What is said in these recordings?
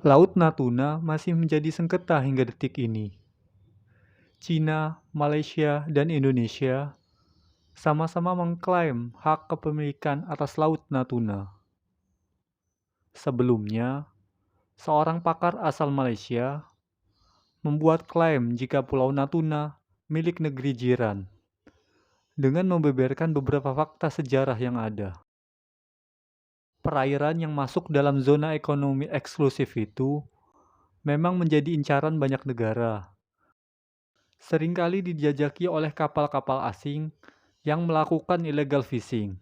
Laut Natuna masih menjadi sengketa hingga detik ini. Cina, Malaysia, dan Indonesia sama-sama mengklaim hak kepemilikan atas Laut Natuna. Sebelumnya, seorang pakar asal Malaysia membuat klaim jika Pulau Natuna milik negeri jiran, dengan membeberkan beberapa fakta sejarah yang ada. Perairan yang masuk dalam zona ekonomi eksklusif itu memang menjadi incaran banyak negara. Seringkali dijajaki oleh kapal-kapal asing yang melakukan illegal fishing,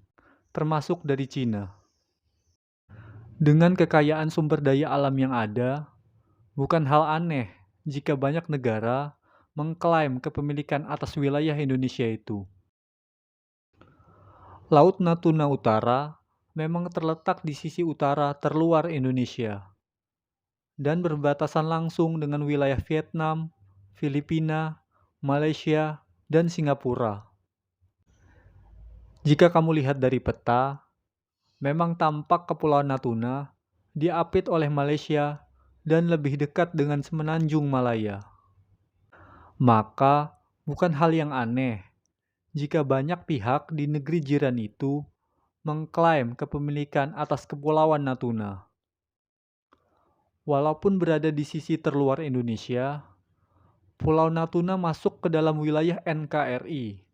termasuk dari Cina. Dengan kekayaan sumber daya alam yang ada, bukan hal aneh jika banyak negara mengklaim kepemilikan atas wilayah Indonesia itu. Laut Natuna Utara memang terletak di sisi utara terluar Indonesia dan berbatasan langsung dengan wilayah Vietnam, Filipina, Malaysia, dan Singapura. Jika kamu lihat dari peta, memang tampak Kepulauan Natuna diapit oleh Malaysia dan lebih dekat dengan Semenanjung Malaya. Maka, bukan hal yang aneh jika banyak pihak di negeri jiran itu mengklaim kepemilikan atas Kepulauan Natuna. Walaupun berada di sisi terluar Indonesia, Pulau Natuna masuk ke dalam wilayah NKRI.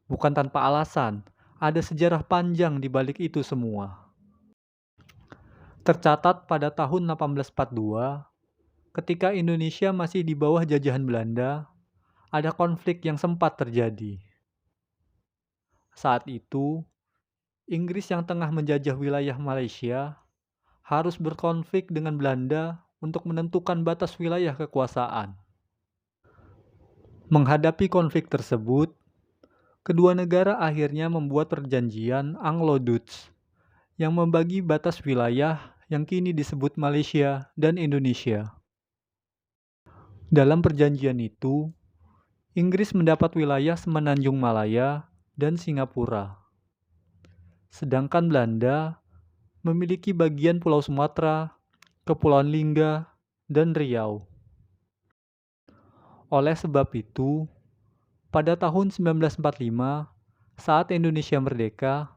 Bukan tanpa alasan, ada sejarah panjang di balik itu semua. Tercatat pada tahun 1842, ketika Indonesia masih di bawah jajahan Belanda, ada konflik yang sempat terjadi. Saat itu, Inggris yang tengah menjajah wilayah Malaysia harus berkonflik dengan Belanda untuk menentukan batas wilayah kekuasaan. Menghadapi konflik tersebut, kedua negara akhirnya membuat perjanjian Anglo-Dutch yang membagi batas wilayah yang kini disebut Malaysia dan Indonesia. Dalam perjanjian itu, Inggris mendapat wilayah Semenanjung Malaya dan Singapura. Sedangkan Belanda memiliki bagian Pulau Sumatera, Kepulauan Lingga, dan Riau. Oleh sebab itu, pada tahun 1945, saat Indonesia merdeka,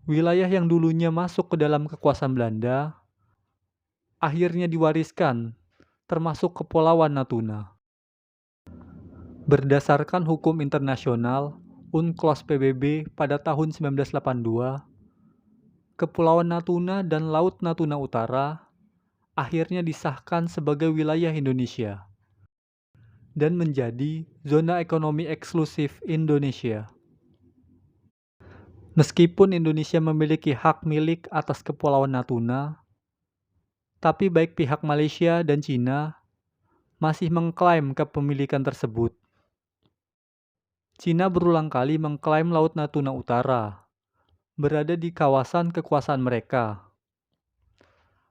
wilayah yang dulunya masuk ke dalam kekuasaan Belanda akhirnya diwariskan, termasuk Kepulauan Natuna. Berdasarkan hukum internasional UNCLOS PBB pada tahun 1982, Kepulauan Natuna dan Laut Natuna Utara akhirnya disahkan sebagai wilayah Indonesia dan menjadi zona ekonomi eksklusif Indonesia. Meskipun Indonesia memiliki hak milik atas Kepulauan Natuna, tapi baik pihak Malaysia dan Cina masih mengklaim kepemilikan tersebut. Cina berulang kali mengklaim Laut Natuna Utara berada di kawasan kekuasaan mereka.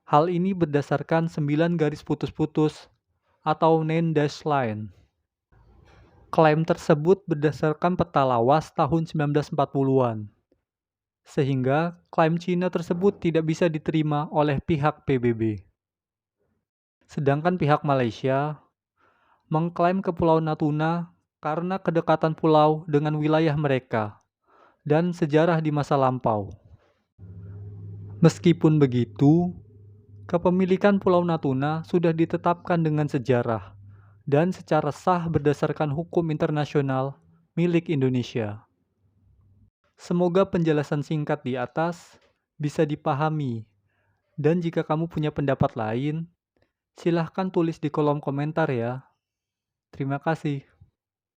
Hal ini berdasarkan 9 garis putus-putus atau 9 dash line. Klaim tersebut berdasarkan peta lawas tahun 1940-an. Sehingga klaim Cina tersebut tidak bisa diterima oleh pihak PBB. Sedangkan pihak Malaysia mengklaim Kepulauan Natuna karena kedekatan pulau dengan wilayah mereka dan sejarah di masa lampau. Meskipun begitu, kepemilikan Pulau Natuna sudah ditetapkan dengan sejarah dan secara sah berdasarkan hukum internasional milik Indonesia. Semoga penjelasan singkat di atas bisa dipahami, dan jika kamu punya pendapat lain, silahkan tulis di kolom komentar ya. Terima kasih.